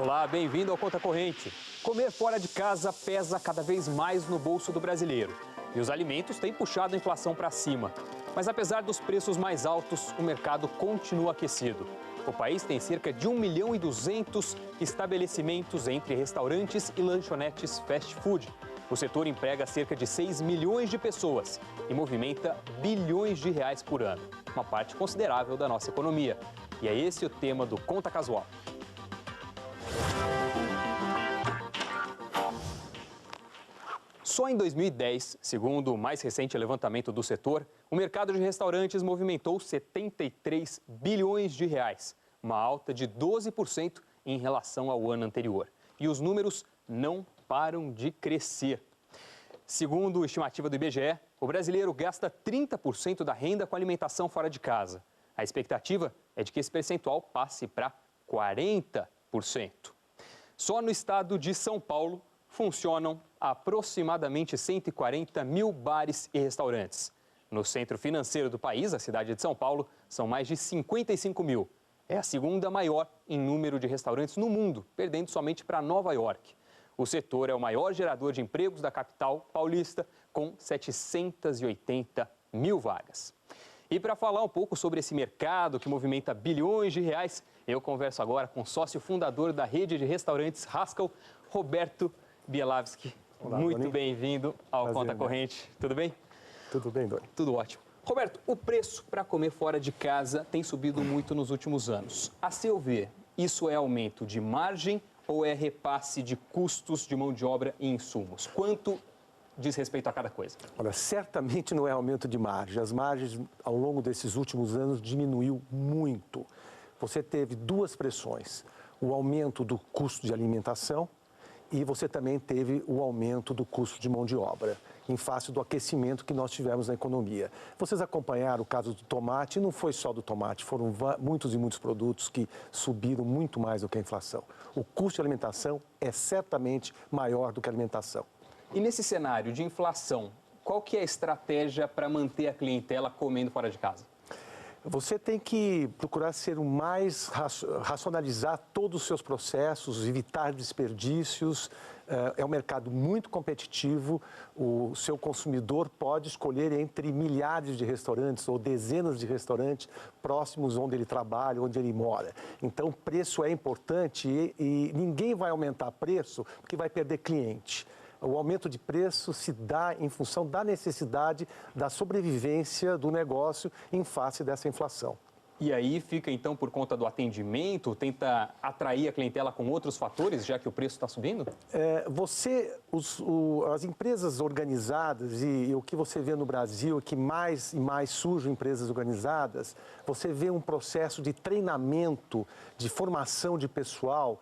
Olá, bem-vindo ao Conta Corrente. Comer fora de casa pesa cada vez mais no bolso do brasileiro. E os alimentos têm puxado a inflação para cima. Mas apesar dos preços mais altos, o mercado continua aquecido. O país tem cerca de 1.200.000 estabelecimentos entre restaurantes e lanchonetes fast food. O setor emprega cerca de 6 milhões de pessoas e movimenta bilhões de reais por ano. Uma parte considerável da nossa economia. E é esse o tema do Conta Casual. Só em 2010, segundo o mais recente levantamento do setor, o mercado de restaurantes movimentou 73 bilhões de reais, uma alta de 12% em relação ao ano anterior. E os números não param de crescer. Segundo a estimativa do IBGE, o brasileiro gasta 30% da renda com alimentação fora de casa. A expectativa é de que esse percentual passe para 40%. Só no estado de São Paulo, funcionam aproximadamente 140 mil bares e restaurantes. No centro financeiro do país, a cidade de São Paulo, são mais de 55 mil. É a segunda maior em número de restaurantes no mundo, perdendo somente para Nova York. O setor é o maior gerador de empregos da capital paulista, com 780 mil vagas. E para falar um pouco sobre esse mercado que movimenta bilhões de reais, eu converso agora com o sócio fundador da rede de restaurantes Haskell, Roberto Bielavski. Olá, muito bem-vindo ao Prazer, Conta Corrente. Tudo bem? Tudo bem, Doni? Tudo ótimo. Roberto, o preço para comer fora de casa tem subido muito nos últimos anos. A seu ver, isso é aumento de margem ou é repasse de custos de mão de obra e insumos? Quanto diz respeito a cada coisa? Olha, certamente não é aumento de margem. As margens, ao longo desses últimos anos, diminuiu muito. Você teve duas pressões. O aumento do custo de alimentação e você também teve o aumento do custo de mão de obra, em face do aquecimento que nós tivemos na economia. Vocês acompanharam o caso do tomate, e não foi só do tomate, foram muitos e muitos produtos que subiram muito mais do que a inflação. O custo de alimentação é certamente maior do que a alimentação. E nesse cenário de inflação, qual que é a estratégia para manter a clientela comendo fora de casa? Você tem que procurar ser o mais racionalizar todos os seus processos, evitar desperdícios. É um mercado muito competitivo. O seu consumidor pode escolher entre milhares de restaurantes ou dezenas de restaurantes próximos onde ele trabalha, onde ele mora. Então, o preço é importante e ninguém vai aumentar preço porque vai perder cliente. O aumento de preço se dá em função da necessidade da sobrevivência do negócio em face dessa inflação. E aí fica, então, por conta do atendimento, tenta atrair a clientela com outros fatores, já que o preço está subindo? As empresas organizadas e o que você vê no Brasil é que mais e mais surgem empresas organizadas, você vê um processo de treinamento, de formação de pessoal,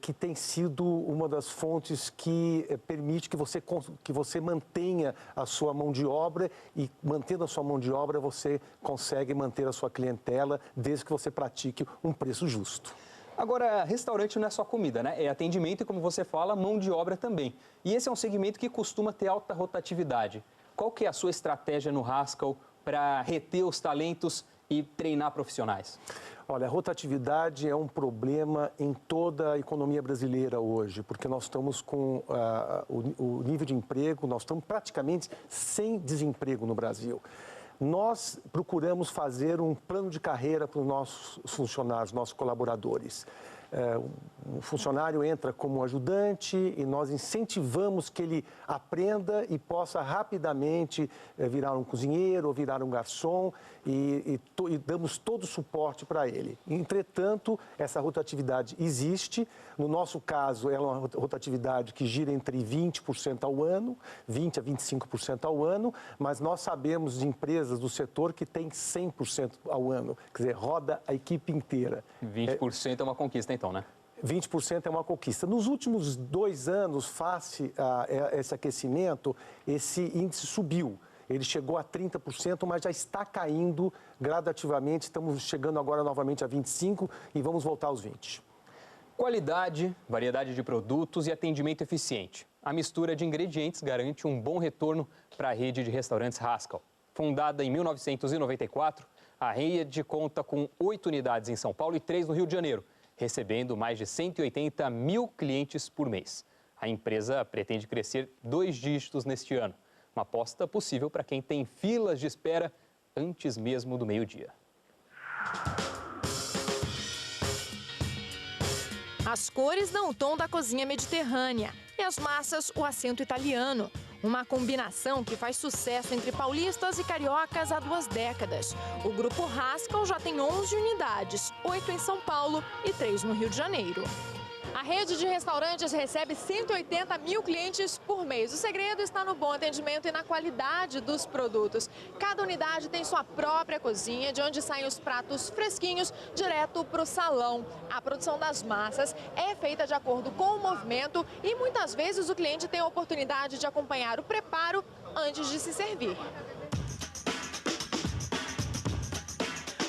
que tem sido uma das fontes que permite que você mantenha a sua mão de obra e, mantendo a sua mão de obra, você consegue manter a sua clientela desde que você pratique um preço justo. Agora, restaurante não é só comida, né? É atendimento e, como você fala, mão de obra também. E esse é um segmento que costuma ter alta rotatividade. Qual que é a sua estratégia no Haskell para reter os talentos e treinar profissionais? Olha, a rotatividade é um problema em toda a economia brasileira hoje, porque nós estamos com o nível de emprego, nós estamos praticamente sem desemprego no Brasil. Nós procuramos fazer um plano de carreira para os nossos funcionários, nossos colaboradores. O funcionário entra como ajudante e nós incentivamos que ele aprenda e possa rapidamente virar um cozinheiro ou virar um garçom e damos todo o suporte para ele. Entretanto, essa rotatividade existe. No nosso caso, é uma rotatividade que gira entre 20% ao ano, 20% a 25% ao ano, mas nós sabemos de empresas do setor que tem 100% ao ano, quer dizer, roda a equipe inteira. 20% é uma conquista, então, né? 20% é uma conquista. Nos últimos 2 anos, face a esse aquecimento, esse índice subiu. Ele chegou a 30%, mas já está caindo gradativamente. Estamos chegando agora novamente a 25% e vamos voltar aos 20%. Qualidade, variedade de produtos e atendimento eficiente. A mistura de ingredientes garante um bom retorno para a rede de restaurantes Haskell. Fundada em 1994, A rede conta com 8 unidades em São Paulo e 3 no Rio de Janeiro, recebendo mais de 180 mil clientes por mês. A empresa pretende crescer 2 dígitos neste ano, uma aposta possível para quem tem filas de espera antes mesmo do meio-dia. As cores dão o tom da cozinha mediterrânea e as massas o acento italiano. Uma combinação que faz sucesso entre paulistas e cariocas há 2 décadas. O Grupo Haskell já tem 11 unidades, 8 em São Paulo e 3 no Rio de Janeiro. A rede de restaurantes recebe 180 mil clientes por mês. O segredo está no bom atendimento e na qualidade dos produtos. Cada unidade tem sua própria cozinha, de onde saem os pratos fresquinhos direto para o salão. A produção das massas é feita de acordo com o movimento e muitas vezes o cliente tem a oportunidade de acompanhar o preparo antes de se servir.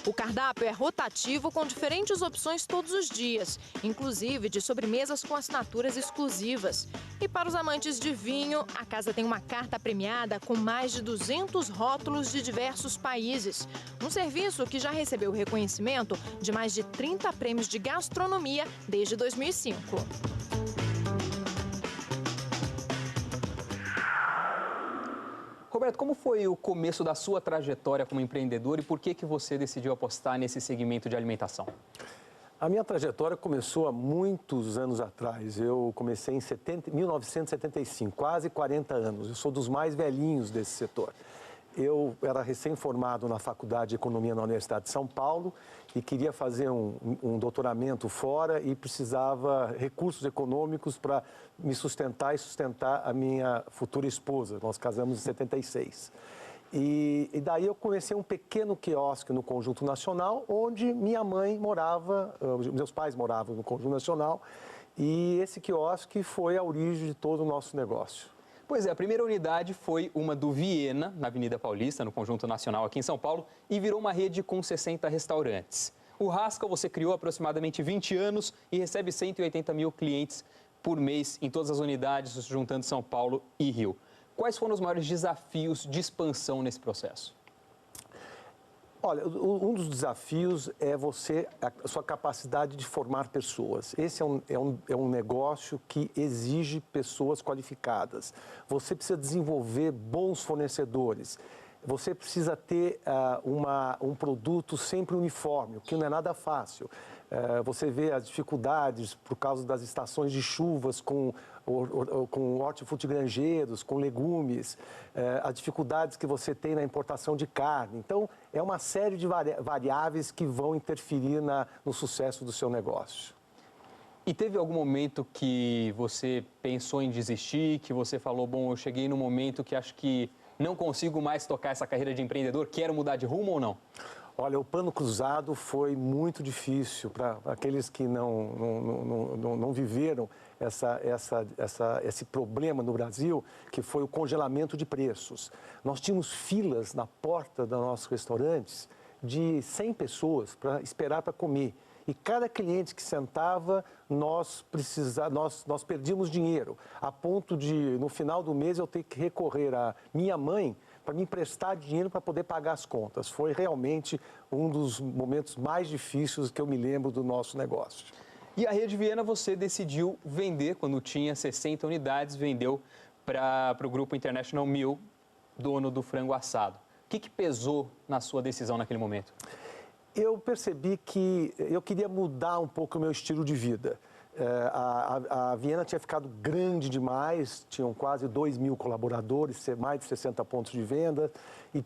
O cardápio é rotativo com diferentes opções todos os dias, inclusive de sobremesas com assinaturas exclusivas. E para os amantes de vinho, a casa tem uma carta premiada com mais de 200 rótulos de diversos países. Um serviço que já recebeu reconhecimento de mais de 30 prêmios de gastronomia desde 2005. Roberto, como foi o começo da sua trajetória como empreendedor e por que você decidiu apostar nesse segmento de alimentação? A minha trajetória começou há muitos anos atrás. Eu comecei em 1975, quase 40 anos. Eu sou dos mais velhinhos desse setor. Eu era recém-formado na Faculdade de Economia na Universidade de São Paulo e queria fazer um doutoramento fora e precisava recursos econômicos para me sustentar e sustentar a minha futura esposa. Nós casamos em 76. E daí eu comecei um pequeno quiosque no Conjunto Nacional, onde minha mãe morava, meus pais moravam no Conjunto Nacional, e esse quiosque foi a origem de todo o nosso negócio. Pois é, a primeira unidade foi uma do Viena, na Avenida Paulista, no Conjunto Nacional aqui em São Paulo, e virou uma rede com 60 restaurantes. O Haskell você criou há aproximadamente 20 anos e recebe 180 mil clientes por mês em todas as unidades, juntando São Paulo e Rio. Quais foram os maiores desafios de expansão nesse processo? Olha, um dos desafios é a sua capacidade de formar pessoas. Esse é um negócio que exige pessoas qualificadas. Você precisa desenvolver bons fornecedores. Você precisa ter um produto sempre uniforme, o que não é nada fácil. Você vê as dificuldades por causa das estações de chuvas com hortifrutigranjeiros, com legumes, as dificuldades que você tem na importação de carne. Então, é uma série de variáveis que vão interferir no sucesso do seu negócio. E teve algum momento que você pensou em desistir, que você falou, bom, eu cheguei num momento que acho que não consigo mais tocar essa carreira de empreendedor, quero mudar de rumo ou não? Olha, o Plano Cruzado foi muito difícil para aqueles que não viveram esse problema no Brasil, que foi o congelamento de preços. Nós tínhamos filas na porta dos nossos restaurantes de 100 pessoas para esperar para comer. E cada cliente que sentava, nós perdíamos dinheiro, a ponto de, no final do mês, eu ter que recorrer à minha mãe para me emprestar dinheiro para poder pagar as contas. Foi realmente um dos momentos mais difíceis que eu me lembro do nosso negócio. E a Rede Viena você decidiu vender, quando tinha 60 unidades, vendeu para o Grupo International Mill, dono do frango assado. O que pesou na sua decisão naquele momento? Eu percebi que eu queria mudar um pouco o meu estilo de vida. A Viena tinha ficado grande demais, tinham quase 2.000 colaboradores, mais de 60 pontos de venda, e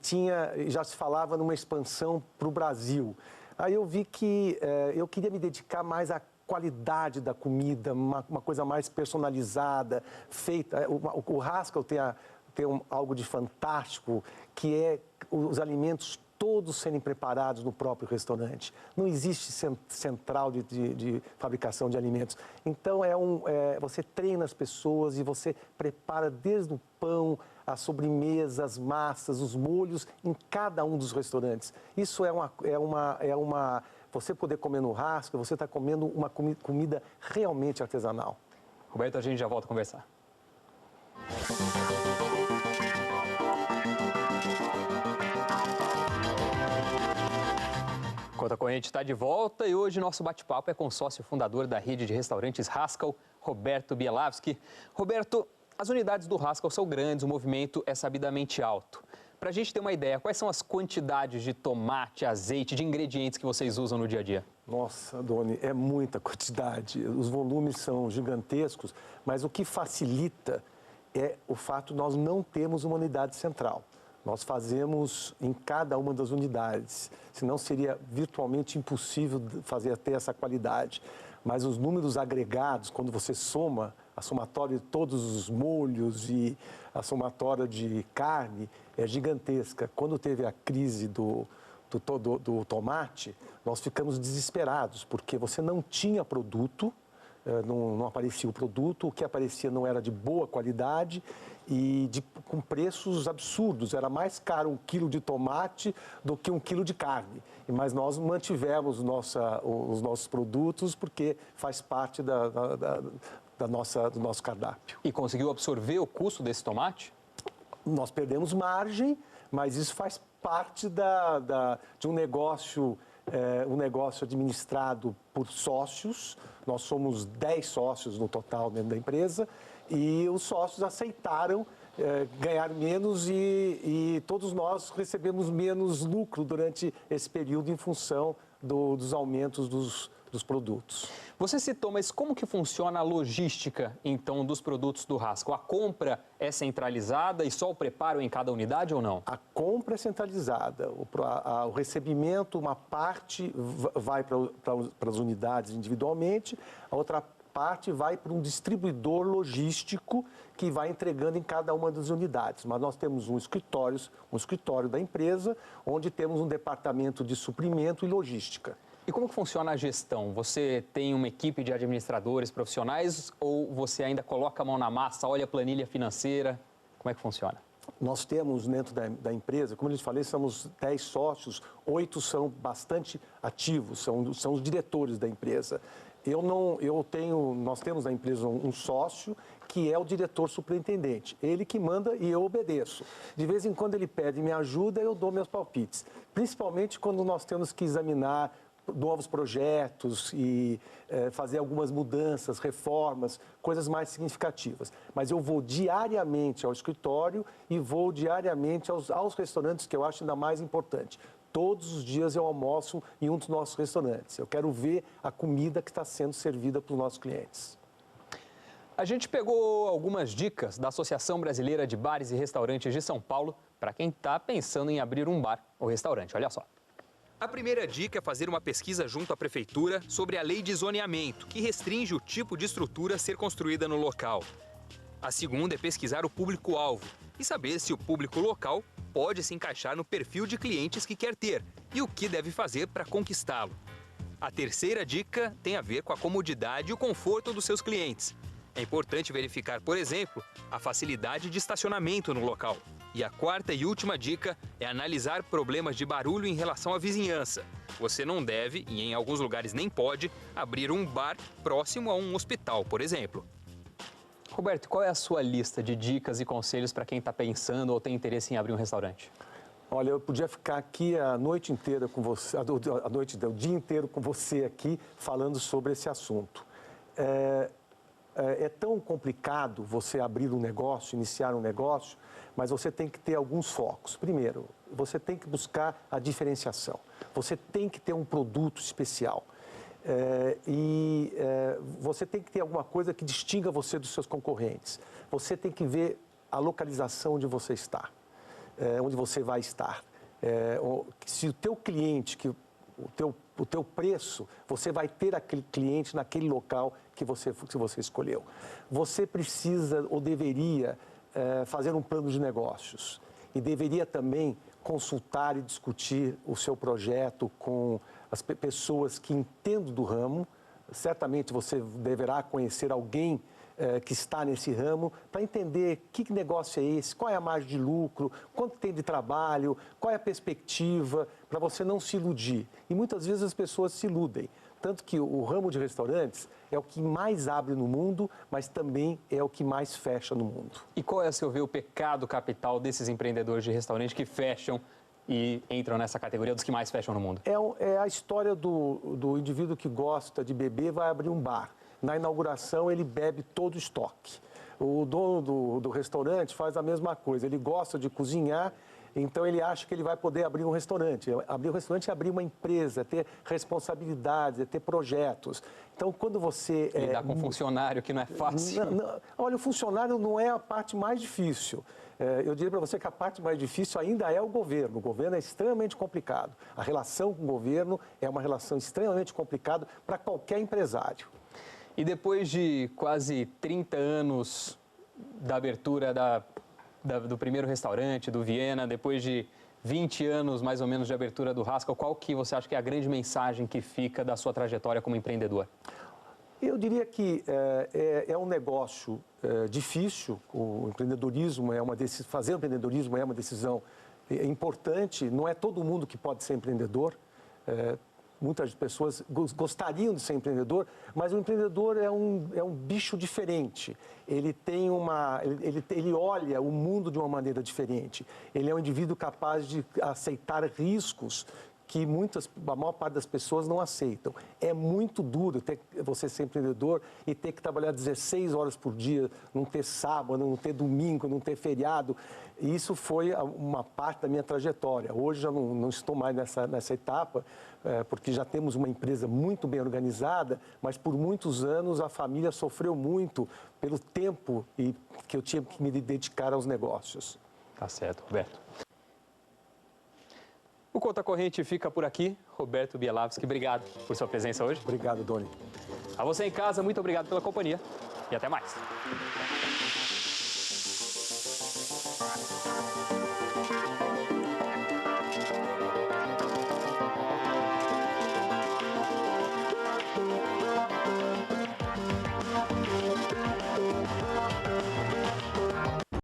já se falava numa expansão para o Brasil. Aí eu vi que eu queria me dedicar mais à qualidade da comida, uma coisa mais personalizada, feita. O Haskell tem algo de fantástico, que é os alimentos todos serem preparados no próprio restaurante. Não existe central de fabricação de alimentos. Então, você treina as pessoas e você prepara desde o pão, a sobremesa, as massas, os molhos, em cada um dos restaurantes. Isso você poder comer no Haskell, você está comendo uma comida realmente artesanal. Roberto, a gente já volta a conversar. Conta Corrente está de volta e hoje nosso bate-papo é com o sócio fundador da rede de restaurantes Haskell, Roberto Bielavski. Roberto, as unidades do Haskell são grandes, o movimento é sabidamente alto. Para a gente ter uma ideia, quais são as quantidades de tomate, azeite, de ingredientes que vocês usam no dia a dia? Nossa, Doni, é muita quantidade. Os volumes são gigantescos, mas o que facilita é o fato de nós não termos uma unidade central. Nós fazemos em cada uma das unidades, senão seria virtualmente impossível fazer até essa qualidade. Mas os números agregados, quando você soma a somatória de todos os molhos e a somatória de carne, é gigantesca. Quando teve a crise do tomate, nós ficamos desesperados, porque você não tinha produto, não aparecia o produto, o que aparecia não era de boa qualidade e com preços absurdos. Era mais caro 1 quilo de tomate do que 1 quilo de carne. Mas nós mantivemos os nossos produtos porque faz parte do nosso cardápio. E conseguiu absorver o custo desse tomate? Nós perdemos margem, mas isso faz parte de um negócio administrado por sócios. Nós somos 10 sócios no total dentro da empresa e os sócios aceitaram ganhar menos e todos nós recebemos menos lucro durante esse período em função dos aumentos dos produtos. Você citou, mas como que funciona a logística, então, dos produtos do Haskell? A compra é centralizada e só o preparo em cada unidade ou não? A compra é centralizada. O recebimento, uma parte vai para as unidades individualmente, a outra parte vai para um distribuidor logístico que vai entregando em cada uma das unidades. Mas nós temos um escritório da empresa, onde temos um departamento de suprimento e logística. E como que funciona a gestão? Você tem uma equipe de administradores profissionais ou você ainda coloca a mão na massa, olha a planilha financeira? Como é que funciona? Nós temos dentro da empresa, como eu lhes falei, somos 10 sócios, 8 são bastante ativos, são os diretores da empresa. Nós temos na empresa um sócio que é o diretor superintendente. Ele que manda e eu obedeço. De vez em quando ele pede minha ajuda, eu dou meus palpites. Principalmente quando nós temos que examinar novos projetos e fazer algumas mudanças, reformas, coisas mais significativas. Mas eu vou diariamente ao escritório e vou diariamente aos restaurantes, que eu acho ainda mais importante. Todos os dias eu almoço em um dos nossos restaurantes. Eu quero ver a comida que está sendo servida para os nossos clientes. A gente pegou algumas dicas da Associação Brasileira de Bares e Restaurantes de São Paulo para quem está pensando em abrir um bar ou restaurante. Olha só. A primeira dica é fazer uma pesquisa junto à prefeitura sobre a lei de zoneamento, que restringe o tipo de estrutura a ser construída no local. A segunda é pesquisar o público-alvo e saber se o público local pode se encaixar no perfil de clientes que quer ter e o que deve fazer para conquistá-lo. A terceira dica tem a ver com a comodidade e o conforto dos seus clientes. É importante verificar, por exemplo, a facilidade de estacionamento no local. E a quarta e última dica é analisar problemas de barulho em relação à vizinhança. Você não deve, e em alguns lugares nem pode, abrir um bar próximo a um hospital, por exemplo. Roberto, qual é a sua lista de dicas e conselhos para quem está pensando ou tem interesse em abrir um restaurante? Olha, eu podia ficar aqui a noite inteira com você, o dia inteiro com você aqui falando sobre esse assunto. É tão complicado você abrir um negócio, iniciar um negócio, mas você tem que ter alguns focos. Primeiro, você tem que buscar a diferenciação. Você tem que ter um produto especial. Você tem que ter alguma coisa que distinga você dos seus concorrentes. Você tem que ver a localização onde você está, onde você vai estar. Se o teu cliente, o teu preço, você vai ter aquele cliente naquele local que você escolheu. Você precisa ou deveria fazer um plano de negócios e deveria também consultar e discutir o seu projeto com as pessoas que entendem do ramo. Certamente você deverá conhecer alguém que está nesse ramo para entender que negócio é esse, qual é a margem de lucro, quanto tem de trabalho, qual é a perspectiva, para você não se iludir. E muitas vezes as pessoas se iludem. Tanto que o ramo de restaurantes é o que mais abre no mundo, mas também é o que mais fecha no mundo. E qual é, a seu ver, o pecado capital desses empreendedores de restaurante que fecham e entram nessa categoria dos que mais fecham no mundo? É a história do indivíduo que gosta de beber, vai abrir um bar. Na inauguração, ele bebe todo o estoque. O dono do restaurante faz a mesma coisa. Ele gosta de cozinhar, então ele acha que ele vai poder abrir um restaurante. Abrir um restaurante é abrir uma empresa, é ter responsabilidades, é ter projetos. Então, quando você... Lidar com um funcionário, que não é fácil. Olha, o funcionário não é a parte mais difícil. Eu diria para você que a parte mais difícil ainda é o governo. O governo é extremamente complicado. A relação com o governo é uma relação extremamente complicada para qualquer empresário. E depois de quase 30 anos da abertura do primeiro restaurante, do Viena, depois de 20 anos mais ou menos de abertura do Haskell, qual que você acha que é a grande mensagem que fica da sua trajetória como empreendedor? Eu diria que é um negócio difícil. O empreendedorismo fazer empreendedorismo é uma decisão importante. Não é todo mundo que pode ser empreendedor. Muitas pessoas gostariam de ser empreendedor, mas o empreendedor é um bicho diferente. Ele ele olha o mundo de uma maneira diferente. Ele é um indivíduo capaz de aceitar riscos que a maior parte das pessoas não aceitam. É muito duro você ser empreendedor e ter que trabalhar 16 horas por dia, não ter sábado, não ter domingo, não ter feriado. E isso foi uma parte da minha trajetória. Hoje já não estou mais nessa etapa, porque já temos uma empresa muito bem organizada, mas por muitos anos a família sofreu muito pelo tempo que eu tinha que me dedicar aos negócios. Tá certo, Roberto. O Conta Corrente fica por aqui. Roberto Bielavski, obrigado por sua presença hoje. Obrigado, Doni. A você em casa, muito obrigado pela companhia e até mais.